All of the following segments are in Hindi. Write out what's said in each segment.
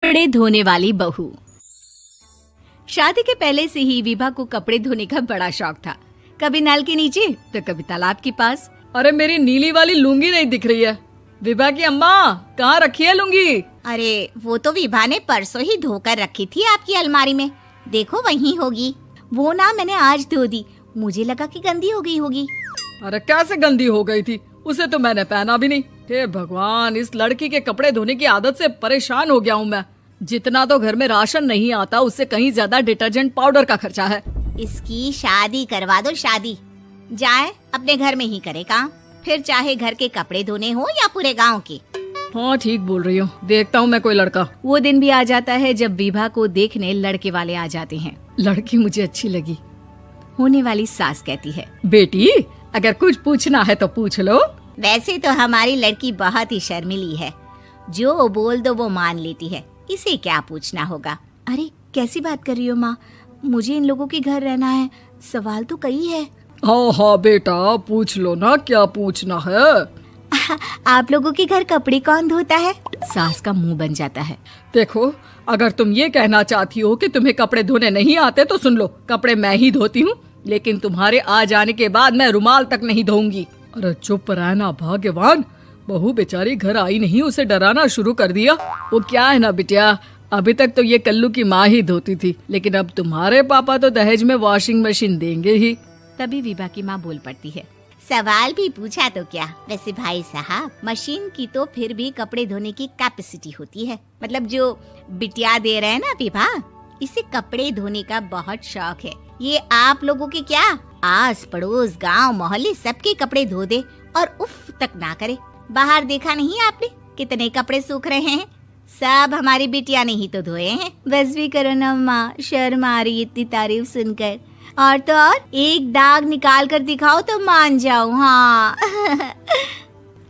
कपड़े धोने वाली बहू। शादी के पहले से ही विभा को कपड़े धोने का बड़ा शौक था। कभी नल के नीचे तो कभी तालाब के पास। अरे मेरी नीली वाली लुंगी नहीं दिख रही है। विभा की अम्मा, कहाँ रखी है लुंगी? अरे वो तो विभा ने परसों ही धोकर रखी थी आपकी अलमारी में, देखो वहीं होगी। वो ना मैंने आज धो दी, मुझे लगा कि गंदी हो गई होगी। अरे कैसे गंदी हो गई थी? उसे तो मैंने पहना भी नहीं। हे भगवान, इस लड़की के कपड़े धोने की आदत से परेशान हो गया हूँ मैं। जितना तो घर में राशन नहीं आता, उससे कहीं ज्यादा डिटर्जेंट पाउडर का खर्चा है। इसकी शादी करवा दो, शादी जाए अपने घर में ही करे काम, फिर चाहे घर के कपड़े धोने हो या पूरे गांव के। हाँ ठीक बोल रही हूँ, देखता हूँ मैं कोई लड़का। वो दिन भी आ जाता है जब विभा को देखने लड़के वाले आ जाते हैं। लड़की मुझे अच्छी लगी। होने वाली सास कहती है, बेटी अगर कुछ पूछना है तो पूछ लो। वैसे तो हमारी लड़की बहुत ही शर्मीली है, जो बोल दो वो मान लेती है, इसे क्या पूछना होगा। अरे कैसी बात कर रही हो माँ, मुझे इन लोगों के घर रहना है, सवाल तो कई है। हाँ हाँ बेटा, पूछ लो ना, क्या पूछना है। आप लोगों के घर कपड़े कौन धोता है? सास का मुंह बन जाता है। देखो, अगर तुम ये कहना चाहती हो कि तुम्हें कपड़े धोने नहीं आते तो सुन लो, कपड़े मैं ही धोती हूँ, लेकिन तुम्हारे आ जाने के बाद मैं रुमाल तक नहीं धोऊंगी। अरे चुप रहना भाग्यवान, बहू बेचारी घर आई नहीं, उसे डराना शुरू कर दिया। वो क्या है ना बिटिया, अभी तक तो ये कल्लू की माँ ही धोती थी, लेकिन अब तुम्हारे पापा तो दहेज में वॉशिंग मशीन देंगे ही। तभी विभा की माँ बोल पड़ती है, सवाल भी पूछा तो क्या। वैसे भाई साहब, मशीन की तो फिर भी कपड़े धोने की कैपेसिटी होती है। मतलब जो बिटिया दे रहे हैं ना विभा, इसे कपड़े धोने का बहुत शौक है। ये आप लोगों के क्या, आस पड़ोस गांव मोहल्ले सबके कपड़े धो दे और उफ तक ना करे। बाहर देखा नहीं आपने कितने कपड़े सूख रहे हैं? सब हमारी बिटिया ने ही तो धोए हैं। बस भी करो ना माँ, शर्म आ रही इतनी तारीफ सुनकर। और तो और एक दाग निकाल कर दिखाओ तो मान जाओ। हाँ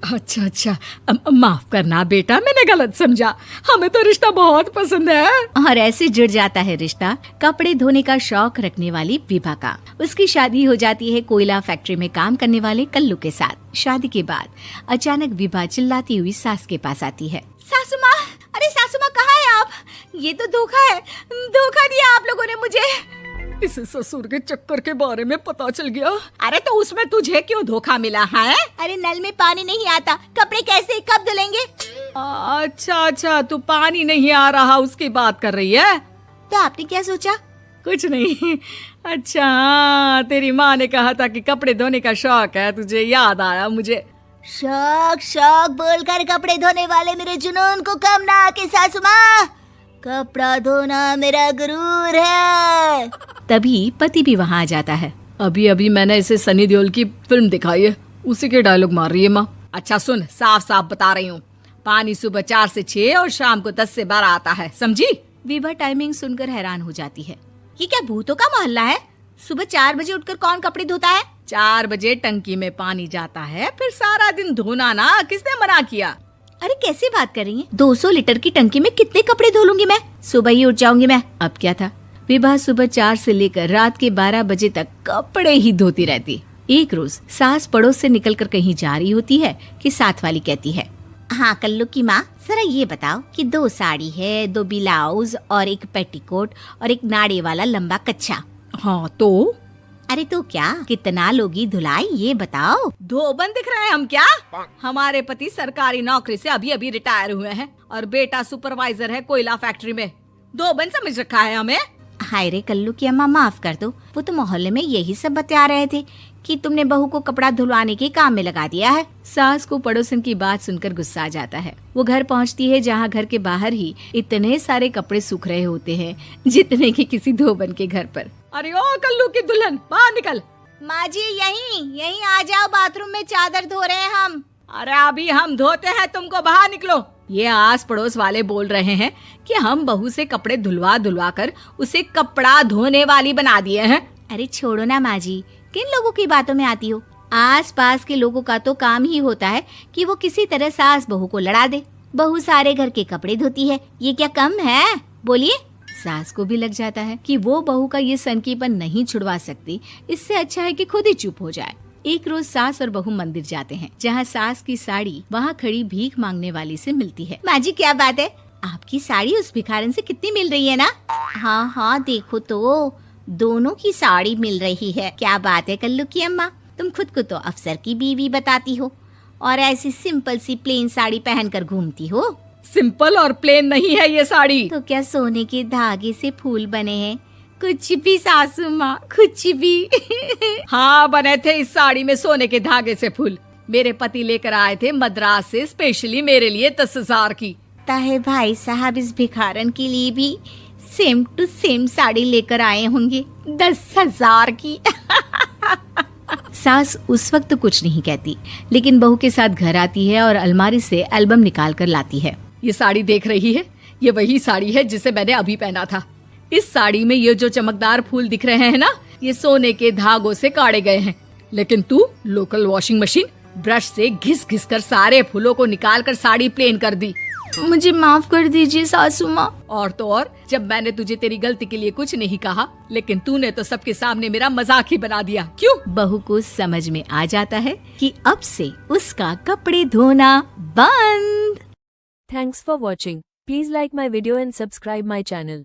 अच्छा अच्छा, माफ करना बेटा, मैंने गलत समझा। हमें तो रिश्ता बहुत पसंद है। और ऐसे जुड़ जाता है रिश्ता कपड़े धोने का शौक रखने वाली विभा का। उसकी शादी हो जाती है कोयला फैक्ट्री में काम करने वाले कल्लू के साथ। शादी के बाद अचानक विभा चिल्लाती हुई सास के पास आती है। सासू माँ, अरे सासू माँ कहाँ है आप? ये तो धोखा है, धोखा दिया आप लोगों ने मुझे। इसे ससुर के चक्कर के बारे में पता चल गया। अरे तो उसमें तुझे क्यों धोखा मिला है? अरे नल में पानी नहीं आता, कपड़े कैसे कब धुलेंगे? अच्छा अच्छा, तू पानी नहीं आ रहा उसकी बात कर रही है। तो आपने क्या सोचा? कुछ नहीं। अच्छा हाँ, तेरी माँ ने कहा था कि कपड़े धोने का शौक है तुझे, याद आया मुझे। शौक शौक बोलकर कपड़े धोने वाले मेरे जुनून को कम ना आके सासू माँ, कपड़ा धोना मेरा गुरूर है। तभी पति भी वहाँ आ जाता है। अभी अभी मैंने इसे सनी देओल की फिल्म दिखाई है, उसी के डायलॉग मार रही है माँ। अच्छा सुन, साफ साफ बता रही हूँ, पानी सुबह 4 से 6 और शाम को 10 से 12 आता है, समझी? विभा टाइमिंग सुनकर हैरान हो जाती है। ये क्या भूतों का मोहल्ला है? सुबह 4 बजे उठकर कौन कपड़े धोता है? 4 बजे टंकी में पानी जाता है, फिर सारा दिन धोना ना, किसने मना किया? अरे कैसी बात कर रही हैं? 200 लीटर की टंकी में कितने कपड़े धो लूंगी मैं, सुबह ही उठ जाऊंगी मैं। अब क्या था, विभा सुबह 4 से लेकर रात के 12 बजे तक कपड़े ही धोती रहती। एक रोज सास पड़ोस से निकलकर कहीं जा रही होती है कि साथ वाली कहती है, हाँ कल्लू की माँ, जरा ये बताओ कि 2 साड़ी है, 2 ब्लाउज और एक पेटीकोट और एक नाड़े वाला लंबा कच्छा। हाँ तो? अरे तो क्या, कितना लोगी धुलाई ये बताओ। धोबन दिख रहे हैं हम क्या? हमारे पति सरकारी नौकरी से अभी अभी रिटायर हुए हैं और बेटा सुपरवाइजर है कोयला फैक्ट्री में। धोबन समझ रखा है हमें? हाय रे कल्लू की अम्मा, माफ कर दो, वो तो मोहल्ले में यही सब बता रहे थे कि तुमने बहू को कपड़ा धुलवाने के काम में लगा दिया है। सास को पड़ोसन की बात सुनकर गुस्सा आ जाता है। वो घर पहुंचती है जहां घर के बाहर ही इतने सारे कपड़े सूख रहे होते हैं जितने कि किसी धोबन के घर पर। अरे ओ कल्लू की दुल्हन, बाहर निकल। माँ जी यहीं आ जाओ, बाथरूम में चादर धो रहे हैं हम। अरे अभी हम धोते हैं, तुमको बाहर निकलो। ये आस पड़ोस वाले बोल रहे हैं कि हम बहू से कपड़े धुलवा धुलवा कर उसे कपड़ा धोने वाली बना दिए हैं। अरे छोड़ो ना माँ जी, किन लोगों की बातों में आती हो? आस पास के लोगों का तो काम ही होता है कि वो किसी तरह सास बहू को लड़ा दे। बहू सारे घर के कपड़े धोती है, ये क्या कम है? बोलिए। सास को भी लग जाता है कि वो बहू का ये सनकीपन नहीं छुड़वा सकती, इससे अच्छा है कि खुद ही चुप हो जाए। एक रोज सास और बहू मंदिर जाते हैं, जहाँ सास की साड़ी वहाँ खड़ी भीख मांगने वाली से मिलती है। माँ जी क्या बात है, आपकी साड़ी उस भिखारन से कितनी मिल रही है ना? हाँ हाँ देखो तो, दोनों की साड़ी मिल रही है। क्या बात है कल्लू की अम्मा, तुम खुद को तो अफसर की बीवी बताती हो और ऐसी सिंपल सी प्लेन साड़ी पहनकर घूमती हो। सिंपल और प्लेन नहीं है ये साड़ी। तो क्या सोने के धागे से फूल बने हैं? कुछ भी सासू माँ, कुछ भी। हाँ बने थे इस साड़ी में सोने के धागे से फूल। मेरे पति लेकर आए थे मद्रास से स्पेशली मेरे लिए 10,000 की। ताहे भाई साहब इस भिखारन के लिए भी सेम टू सेम साड़ी लेकर आए होंगे 10,000 की। सास उस वक्त तो कुछ नहीं कहती, लेकिन बहू के साथ घर आती है और अलमारी से एल्बम निकाल कर लाती है। ये साड़ी देख रही है, ये वही साड़ी है जिसे मैंने अभी पहना था। इस साड़ी में ये जो चमकदार फूल दिख रहे हैं ना, ये सोने के धागों से काढ़े गए हैं। लेकिन तू लोकल वॉशिंग मशीन ब्रश से घिस घिस कर सारे फूलों को निकाल कर साड़ी प्लेन कर दी। मुझे माफ कर दीजिए सासू माँ। और तो और, जब मैंने तुझे तेरी गलती के लिए कुछ नहीं कहा, लेकिन तूने तो सबके सामने मेरा मजाक ही बना दिया। क्यों? बहू को समझ में आ जाता है कि अब से उसका कपड़े धोना बंद। Thanks for watching. Please like my video and subscribe my channel.